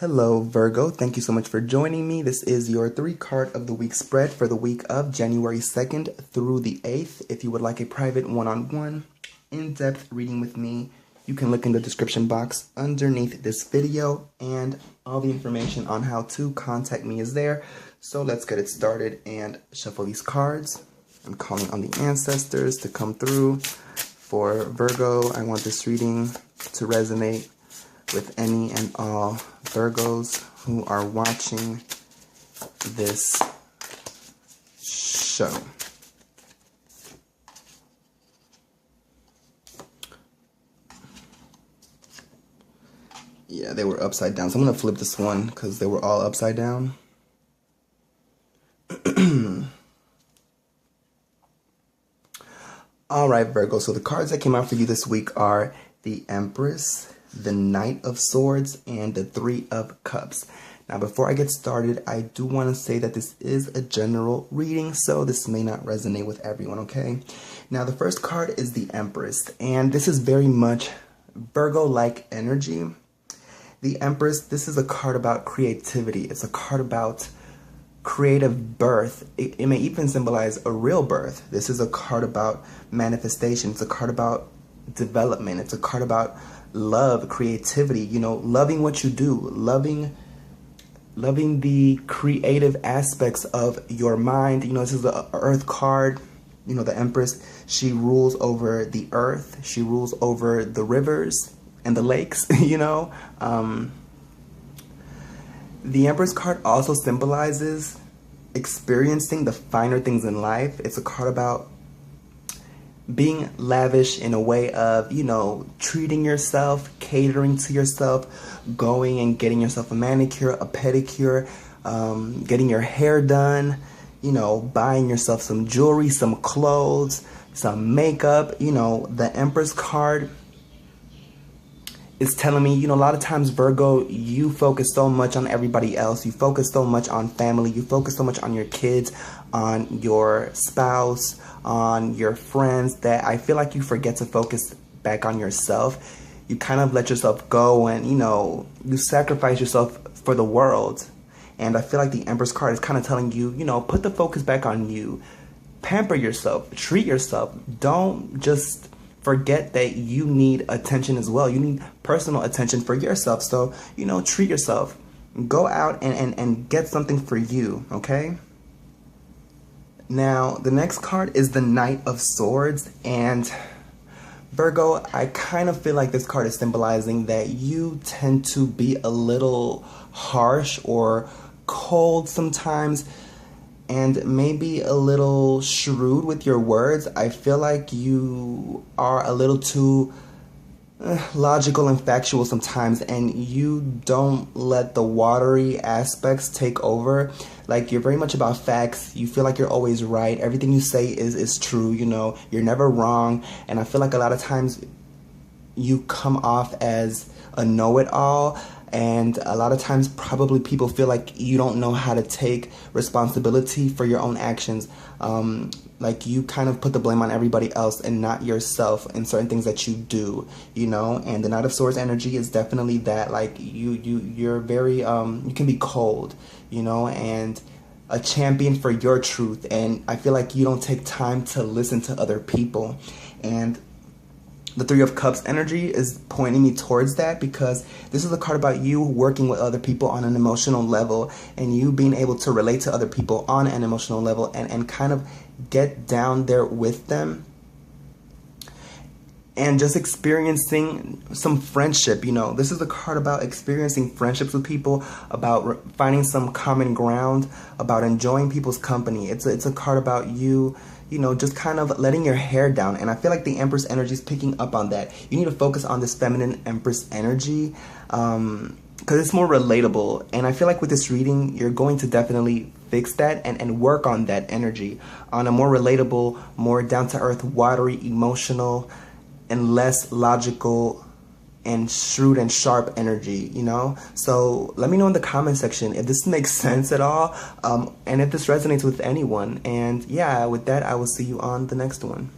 Hello Virgo, thank you so much for joining me. This is your 3-card of the week spread for the week of January 2nd through the 8th. If you would like a private one-on-one, in-depth reading with me, you can look in the description box underneath this video and all the information on how to contact me is there. So let's get it started and shuffle these cards. I'm calling on the ancestors to come through. For Virgo, I want this reading to resonate with any and all Virgos who are watching this show. Yeah, they were upside down. So I'm going to flip this one because they were all upside down. All right, Virgo. So the cards that came out for you this week are the Empress, the Knight of Swords, and the Three of Cups. Now, before I get started, I do want to say that this is a general reading, so this may not resonate with everyone, okay? Now, the first card is the Empress, and this is very much Virgo-like energy. The Empress, this is a card about creativity. It's a card about creative birth. It may even symbolize a real birth. This is a card about manifestation. It's a card about development. It's a card about love, creativity, you know, loving what you do, loving the creative aspects of your mind. You know, this is the Earth card. You know, the Empress, she rules over the earth. She rules over the rivers and the lakes, you know. The Empress card also symbolizes experiencing the finer things in life. It's a card about being lavish in a way of, you know, treating yourself, catering to yourself, going and getting yourself a manicure, a pedicure, getting your hair done, you know, buying yourself some jewelry, some clothes, some makeup. You know, the Empress card is telling me, you know, a lot of times, Virgo, you focus so much on everybody else. You focus so much on family. You focus so much on your kids, on your spouse, on your friends, that I feel like you forget to focus back on yourself. You kind of let yourself go and, you know, you sacrifice yourself for the world. And I feel like the Empress card is kind of telling you, you know, put the focus back on you. Pamper yourself. Treat yourself. Don't just forget that you need attention as well. You need personal attention for yourself. So, you know, treat yourself. Go out and get something for you, okay? Now, the next card is the Knight of Swords. And Virgo, I kind of feel like this card is symbolizing that you tend to be a little harsh or cold sometimes, and maybe a little shrewd with your words. I feel like you are a little too logical and factual sometimes, and you don't let the watery aspects take over. Like, you're very much about facts. You feel like you're always right. Everything you say is true, you know. You're never wrong. And I feel like a lot of times you come off as a know-it-all. And a lot of times probably people feel like you don't know how to take responsibility for your own actions. Like, you kind of put the blame on everybody else and not yourself in certain things that you do, you know. And the Knight of Swords energy is definitely that. Like, you're very, you can be cold, you know, and a champion for your truth. And I feel like you don't take time to listen to other people. And the Three of Cups energy is pointing me towards that, because this is a card about you working with other people on an emotional level, and you being able to relate to other people on an emotional level and kind of get down there with them. And just experiencing some friendship, you know. This is a card about experiencing friendships with people, about finding some common ground, about enjoying people's company. It's a card about you, you know, just kind of letting your hair down. And I feel like the Empress energy is picking up on that. You need to focus on this feminine Empress energy, because it's more relatable. And I feel like with this reading, you're going to definitely fix that and work on that energy on a more relatable, more down-to-earth, watery, emotional, and less logical and shrewd and sharp energy, you know. So let me know in the comment section if this makes sense at all, and if this resonates with anyone. And yeah, with that, I will see you on the next one.